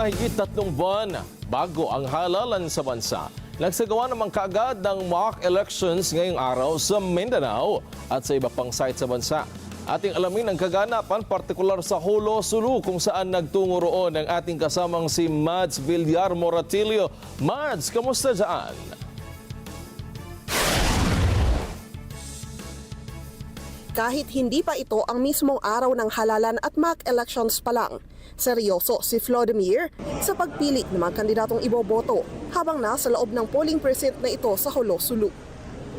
Higit 3 buwan bago ang halalan sa bansa, nagsagawa naman kaagad ng mock elections ngayong araw sa Mindanao at sa iba pang site sa bansa. Ating alamin ang kaganapan, partikular sa Jolo, Sulu, kung saan nagtungo roon ang ating kasamang si Mads Villar Moratilio. Mads, kamusta dyan? Kahit hindi pa ito ang mismong araw ng halalan at mock elections pa lang, seryoso si Vladimir sa pagpili ng mga kandidatong iboboto habang nasa loob ng polling precinct na ito sa Jolo, Sulu.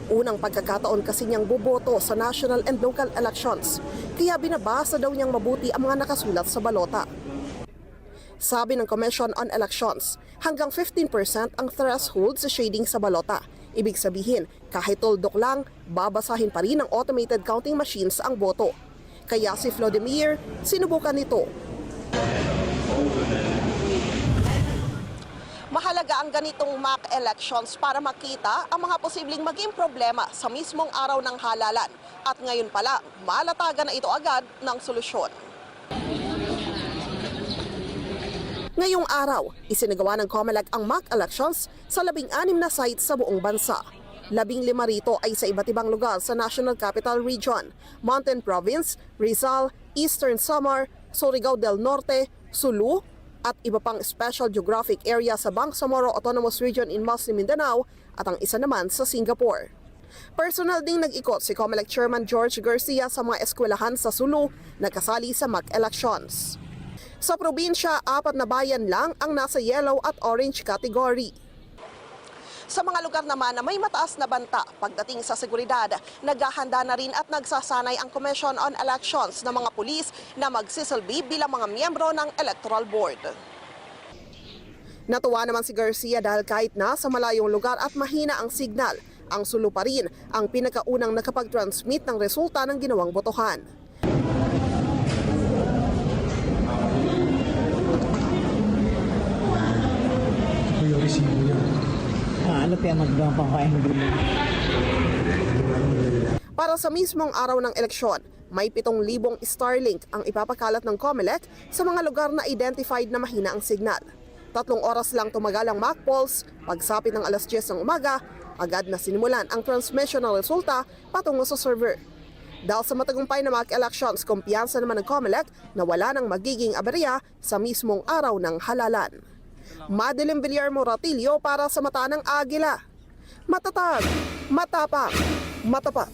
Unang pagkakataon kasi niyang boboto sa national and local elections, kaya binabasa daw niyang mabuti ang mga nakasulat sa balota. Sabi ng Commission on Elections, hanggang 15% ang threshold sa shading sa balota. Ibig sabihin, kahit tuldok lang, babasahin pa rin ng automated counting machines ang boto. Kaya si Vladimir, sinubukan nito. Mahalaga ang ganitong mock elections para makita ang mga posibleng maging problema sa mismong araw ng halalan. At ngayon pala, malatagan na ito agad ng solusyon. Ngayong araw, isinagawa ng COMELEC ang mock elections sa 16 na sites sa buong bansa. 15 rito ay sa iba't ibang lugar sa National Capital Region, Mountain Province, Rizal, Eastern Samar, Surigao del Norte, Sulu, at iba pang Special Geographic Area sa Bangsamoro Autonomous Region in Muslim Mindanao at ang isa naman sa Singapore. Personal ding nag-ikot si COMELEC Chairman George Garcia sa mga eskwelahan sa Sulu na kasali sa mock elections. Sa probinsya, 4 na bayan lang ang nasa yellow at orange category. Sa mga lugar naman na may mataas na banta pagdating sa seguridad, naghahanda na rin at nagsasanay ang Commission on Elections ng mga pulis na magsisilbi bilang mga miyembro ng Electoral Board. Natuwa naman si Garcia dahil kahit nasa malayong lugar at mahina ang signal, ang Sulu pa rin ang pinakaunang nakapag-transmit ng resulta ng ginawang botohan. Para sa mismong araw ng eleksyon, may 7,000 Starlink ang ipapakalat ng COMELEC sa mga lugar na identified na mahina ang signal. 3 oras lang tumagal ang mock polls, pagsapit ng alas 10 ng umaga, agad na sinimulan ang transmission ng resulta patungo sa server. Dahil sa matagumpay na mock elections, kumpiyansa naman ng COMELEC na wala nang magiging aberya sa mismong araw ng halalan. Mads Villar Moratilio para sa Mata ng Agila. Matatag, matapang, matapat.